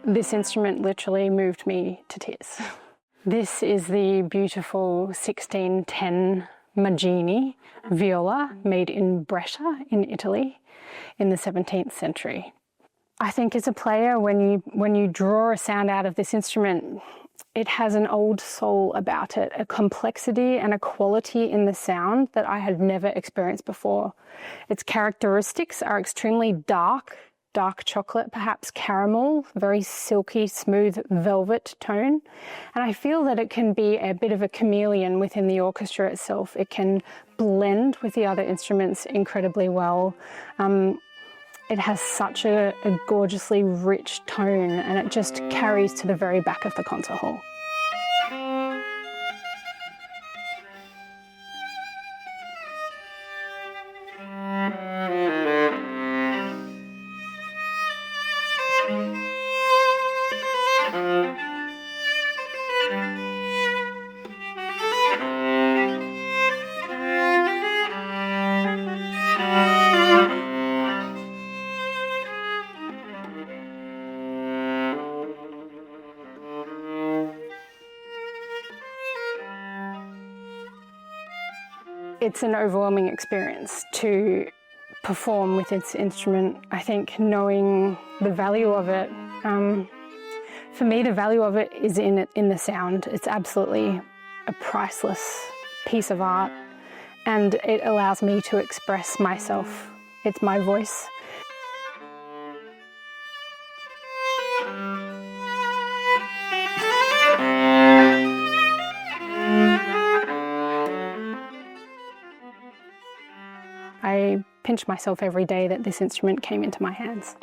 This instrument literally moved me to tears. This is the beautiful 1610 Maggini viola made in Brescia in Italy in the 17th century. I think as a player, when you draw a sound out of this instrument, it has an old soul about it, a complexity and a quality in the sound that I had never experienced before. Its characteristics are extremely dark chocolate, perhaps caramel, very silky, smooth velvet tone. And I feel that it can be a bit of a chameleon within the orchestra itself. It can blend with the other instruments incredibly well. It has such a gorgeously rich tone, and it just carries to the very back of the concert hall. It's an overwhelming experience to perform with this instrument. I think knowing the value of it, for me the value of it is in the sound. It's absolutely a priceless piece of art, and it allows me to express myself. It's my voice. I pinch myself every day that this instrument came into my hands.